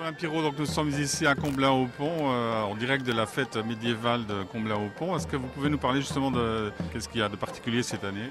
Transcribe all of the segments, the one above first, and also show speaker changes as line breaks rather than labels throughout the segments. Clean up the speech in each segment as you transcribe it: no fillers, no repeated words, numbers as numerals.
Alain Pirot, donc nous sommes ici à Comblain-au-Pont, en direct de la fête médiévale de Comblain-au-Pont. Est-ce que vous pouvez nous parler justement de qu'est-ce qu'il y a de particulier cette année?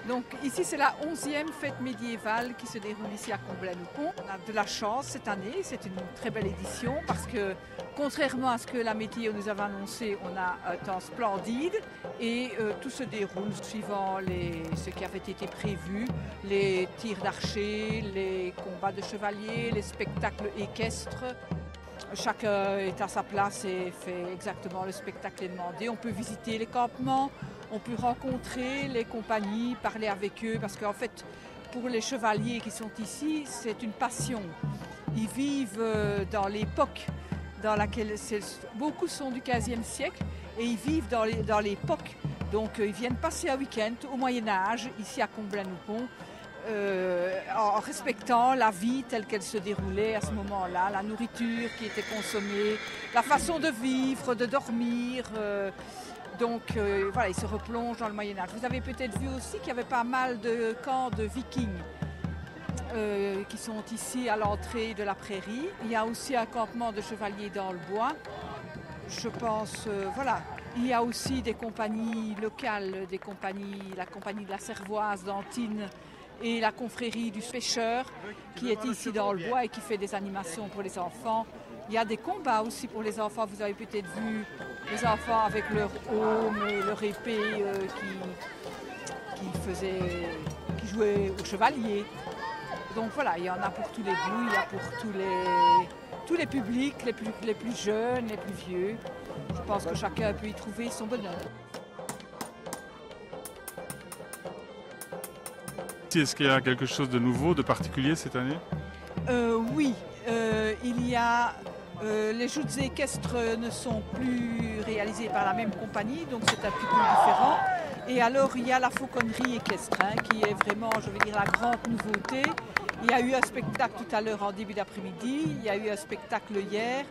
Donc ici c'est la 11e fête médiévale qui se déroule ici à Comblain-au-Pont. On a de la chance cette année, c'est une très belle édition parce que contrairement à ce que la météo nous avait annoncé, on a un temps splendide et tout se déroule suivant ce qui avait été prévu, les tirs d'archers, les combats de chevaliers, les spectacles équestres. Chacun est à sa place et fait exactement le spectacle demandé. On peut visiter les campements, on peut rencontrer les compagnies, parler avec eux, parce qu'en fait, pour les chevaliers qui sont ici, c'est une passion. Ils vivent dans l'époque dans laquelle beaucoup sont du XVe siècle et ils vivent dans l'époque. Donc ils viennent passer un week-end au Moyen-Âge, ici à Comblain-au-Pont, en respectant la vie telle qu'elle se déroulait à ce moment-là, la nourriture qui était consommée, la façon de vivre, de dormir. Donc voilà, ils se replongent dans le Moyen-Âge. Vous avez peut-être vu aussi qu'il y avait pas mal de camps de vikings qui sont ici à l'entrée de la prairie. Il y a aussi un campement de chevaliers dans le bois. Je pense, voilà. Il y a aussi des compagnies locales, la compagnie de la Cervoise d'Antine et la confrérie du pêcheur qui est ici dans le bois et qui fait des animations pour les enfants. Il y a des combats aussi pour les enfants. Vous avez peut-être vu les enfants avec leur aume et leur épée qui jouaient au chevalier. Donc voilà, il y en a pour tous les goûts, il y a pour tous les publics, les plus jeunes, les plus vieux. Je pense que chacun peut y trouver son bonheur.
Est-ce qu'il y a quelque chose de nouveau, de particulier cette année?
Oui, il y a les joutes équestres ne sont plus réalisées par la même compagnie, donc c'est un petit peu différent. Et alors il y a la fauconnerie équestre, qui est vraiment, je veux dire, la grande nouveauté. Il y a eu un spectacle tout à l'heure en début d'après-midi, il y a eu un spectacle hier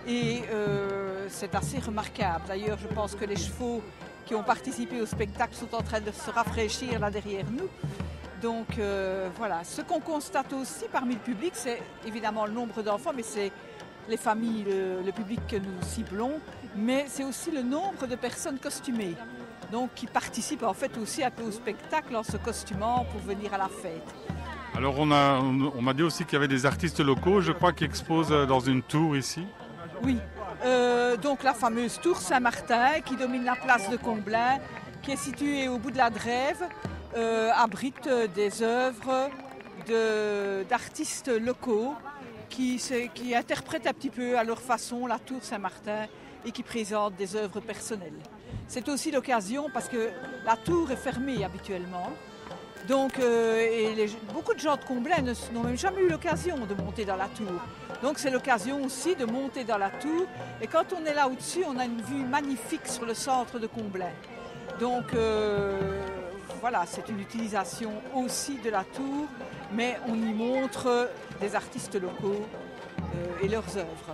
et c'est assez remarquable. D'ailleurs, je pense que les chevaux qui ont participé au spectacle sont en train de se rafraîchir là derrière nous. Donc voilà, ce qu'on constate aussi parmi le public, c'est évidemment le nombre d'enfants, mais c'est les familles, le public que nous ciblons, mais c'est aussi le nombre de personnes costumées, donc qui participent en fait aussi un peu au spectacle en se costumant pour venir à la fête.
Alors on m'a dit aussi qu'il y avait des artistes locaux, je crois, qui exposent dans une tour ici.
Oui, donc la fameuse tour Saint-Martin qui domine la place de Comblain, qui est située au bout de la Drève, abrite des œuvres d'artistes locaux qui interprètent un petit peu à leur façon la tour Saint-Martin et qui présentent des œuvres personnelles. C'est aussi l'occasion parce que la tour est fermée habituellement. Donc, beaucoup de gens de Comblain n'ont même jamais eu l'occasion de monter dans la tour. Donc c'est l'occasion aussi de monter dans la tour. Et quand on est là au-dessus, on a une vue magnifique sur le centre de Comblain. Donc voilà, c'est une utilisation aussi de la tour, mais on y montre des artistes locaux et leurs œuvres.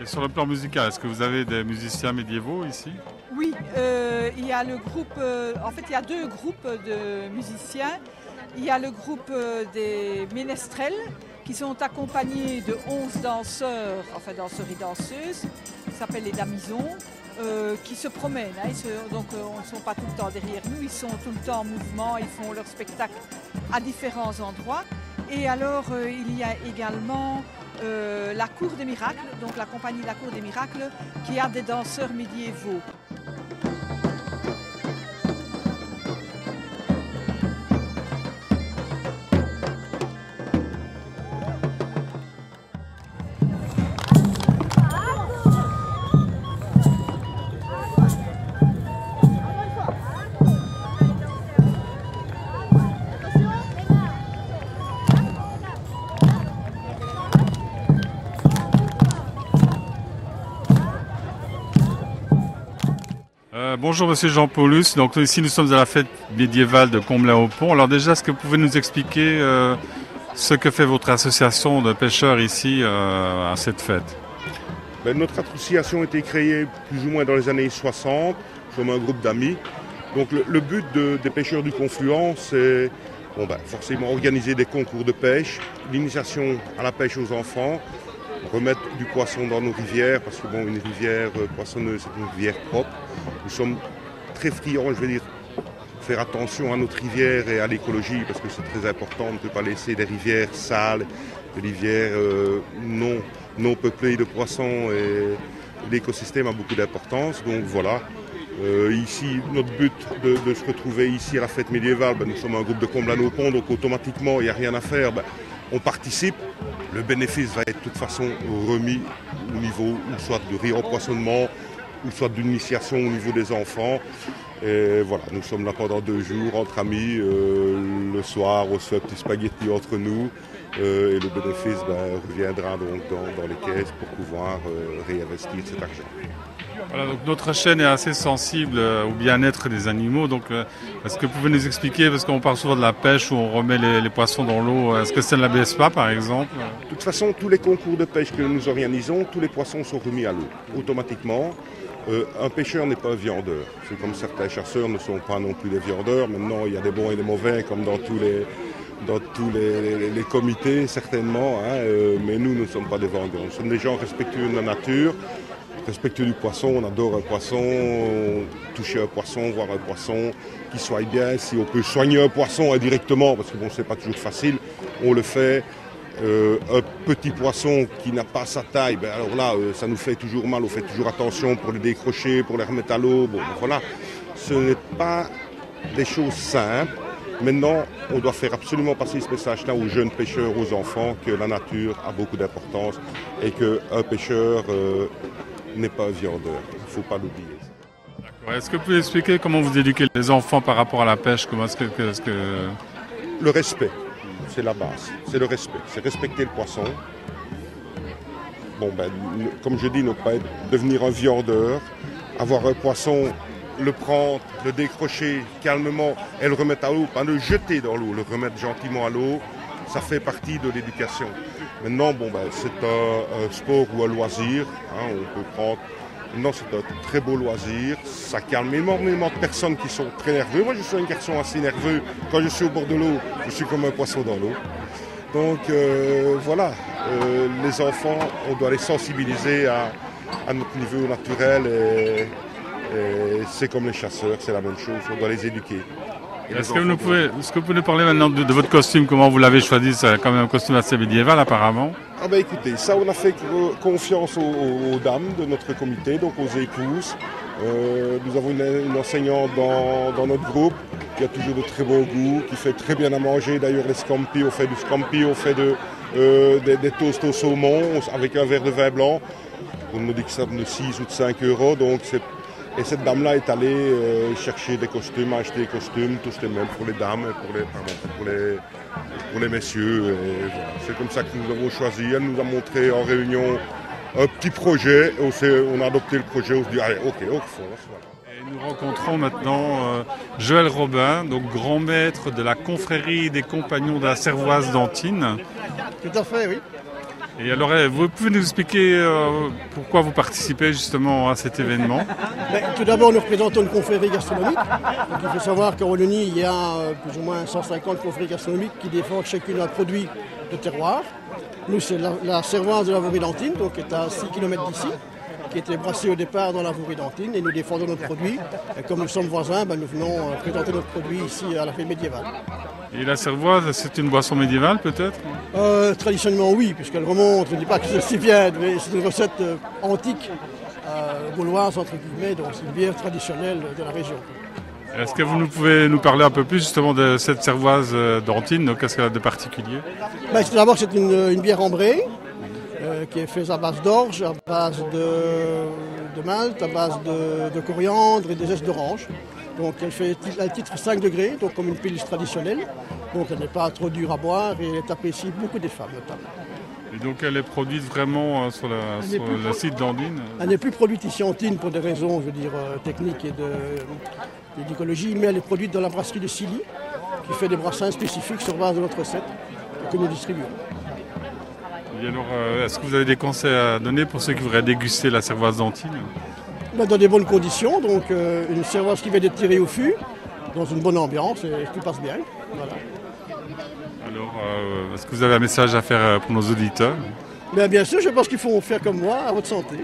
Et sur le plan musical, est-ce que vous avez des musiciens médiévaux ici?
Oui, il y a le groupe, en fait il y a deux groupes de musiciens. Il y a le groupe des ménestrels qui sont accompagnés de 11 danseurs, enfin danseurs et danseuses, qui s'appellent les Damisons, qui se promènent. Donc on ne sont pas tout le temps derrière nous, ils sont tout le temps en mouvement, ils font leur spectacle à différents endroits. Et alors il y a également la Cour des Miracles, donc la compagnie de la Cour des Miracles, qui a des danseurs médiévaux.
Bonjour Monsieur Jean Paulus, donc ici nous sommes à la fête médiévale de Comblain-au-Pont. Alors déjà, est-ce que vous pouvez nous expliquer ce que fait votre association de pêcheurs ici à cette fête?
Notre association a été créée plus ou moins dans les années 60, comme un groupe d'amis. Donc le but des pêcheurs du Confluent, c'est forcément organiser des concours de pêche, l'initiation à la pêche aux enfants remettre du poisson dans nos rivières, parce que bon, une rivière poissonneuse, c'est une rivière propre. Nous sommes très friands, je veux dire, faire attention à notre rivière et à l'écologie, parce que c'est très important. On ne peut pas laisser des rivières sales, des rivières non peuplées de poissons, et l'écosystème a beaucoup d'importance. Donc voilà. Ici, notre but de se retrouver ici à la fête médiévale, nous sommes un groupe de Comblain-au-Pont, donc automatiquement, il n'y a rien à faire. On participe. Le bénéfice va être de toute façon remis au niveau, soit de réempoisonnement, ou soit d'une initiation au niveau des enfants. Et voilà, nous sommes là pendant 2 jours entre amis. Le soir, on se fait un petit spaghetti entre nous. Et le bénéfice reviendra donc dans les caisses pour pouvoir réinvestir cet argent.
Voilà, donc notre chaîne est assez sensible au bien-être des animaux. Donc, est-ce que vous pouvez nous expliquer, parce qu'on parle souvent de la pêche où on remet les poissons dans l'eau, est-ce que c'est de la BSPA par exemple?
De toute façon, tous les concours de pêche que nous organisons, tous les poissons sont remis à l'eau, automatiquement. Un pêcheur n'est pas un viandeur. C'est comme certains chasseurs ne sont pas non plus des viandeurs. Maintenant, il y a des bons et des mauvais, comme dans tous les comités, certainement. Mais nous ne sommes pas des vendeurs. Nous sommes des gens respectueux de la nature, respectueux du poisson. On adore un poisson, toucher un poisson, voir un poisson qui soit bien. Si on peut soigner un poisson indirectement, parce que bon, c'est pas toujours facile, on le fait. Un petit poisson qui n'a pas sa taille, alors là, ça nous fait toujours mal, on fait toujours attention pour les décrocher, pour les remettre à l'eau. Bon, voilà, ce n'est pas des choses simples. Maintenant, on doit faire absolument passer ce message-là aux jeunes pêcheurs, aux enfants, que la nature a beaucoup d'importance et qu'un pêcheur n'est pas un viandeur. Il ne faut pas l'oublier.
Est-ce que vous pouvez expliquer comment vous éduquez les enfants par rapport à la pêche?
Le respect. C'est la base, c'est le respect, c'est respecter le poisson. Bon, comme je dis, ne pas devenir un viandeur, avoir un poisson, le prendre, le décrocher calmement et le remettre à l'eau, pas le jeter dans l'eau, le remettre gentiment à l'eau, ça fait partie de l'éducation. Maintenant, c'est un sport ou un loisir, on peut prendre. Maintenant, c'est un très beau loisir, ça calme énormément de personnes qui sont très nerveux. Moi, je suis un garçon assez nerveux. Quand je suis au bord de l'eau, je suis comme un poisson dans l'eau. Donc voilà, les enfants, on doit les sensibiliser à notre niveau naturel. Et c'est comme les chasseurs, c'est la même chose, on doit les éduquer.
Est-ce que vous pouvez nous parler maintenant de votre costume? Comment vous l'avez choisi? C'est quand même un costume assez médiéval apparemment.
Écoutez, ça on a fait confiance aux dames de notre comité, donc aux épouses. Nous avons une enseignante dans notre groupe qui a toujours de très bon goût, qui fait très bien à manger. D'ailleurs les scampi, on fait du scampi, on fait des toasts au saumon avec un verre de vin blanc. On nous dit que ça de 6 ou de 5 €. Et cette dame-là est allée chercher des costumes, acheter des costumes, tous les mêmes pour les dames et pour les messieurs. Et voilà. C'est comme ça que nous avons choisi. Elle nous a montré en réunion un petit projet. On a adopté le projet, on se dit, allez, ok, fonce.
Et nous rencontrons maintenant Joël Robin, donc grand maître de la confrérie des compagnons de la Cervoise d'Antibes.
Tout à fait, oui.
Et alors, vous pouvez nous expliquer pourquoi vous participez justement à cet événement?
Tout d'abord, nous représentons une confrérie gastronomique. Donc, il faut savoir qu'en Wallonie, il y a plus ou moins 150 confréries gastronomiques qui défendent chacune un produit de terroir. Nous, c'est la Cervoise de la Vaurie d'Antibes, donc qui est à 6 km d'ici, qui était brassée au départ dans la Vaurie d'Antibes, et nous défendons notre produit. Et comme nous sommes voisins, nous venons présenter notre produit ici à la fête médiévale.
Et la Cervoise, c'est une boisson médiévale peut-être?
Traditionnellement oui, puisqu'elle remonte, je ne dis pas que c'est si vieille, mais c'est une recette antique, gauloise entre guillemets, donc c'est une bière traditionnelle de la région.
Est-ce que vous pouvez nous parler un peu plus justement de cette Cervoise d'Antibes? Qu'est-ce qu'elle a de particulier?
D'abord c'est une bière ambrée, qui est faite à base d'orge, à base de malt, à base de coriandre et des zestes d'orange. Donc elle fait un titre 5 degrés, donc comme une pils traditionnelle. Donc elle n'est pas trop dure à boire et elle est appréciée beaucoup des femmes notamment.
Et donc elle est produite vraiment sur le site d'Antibes? Elle
n'est plus produite ici en Antibes pour des raisons, je veux dire, techniques et d'écologie, mais elle est produite dans la brasserie de Silly, qui fait des brassins spécifiques sur base de notre recette que nous distribuons.
Et alors, est-ce que vous avez des conseils à donner pour ceux qui voudraient déguster la Cervoise d'Antibes?
Dans des bonnes conditions, donc une cervoise qui va être tirée au fût, dans une bonne ambiance et tout passe bien. Voilà.
Alors, est-ce que vous avez un message à faire pour nos auditeurs?
Bien sûr, je pense qu'il faut faire comme moi, à votre santé.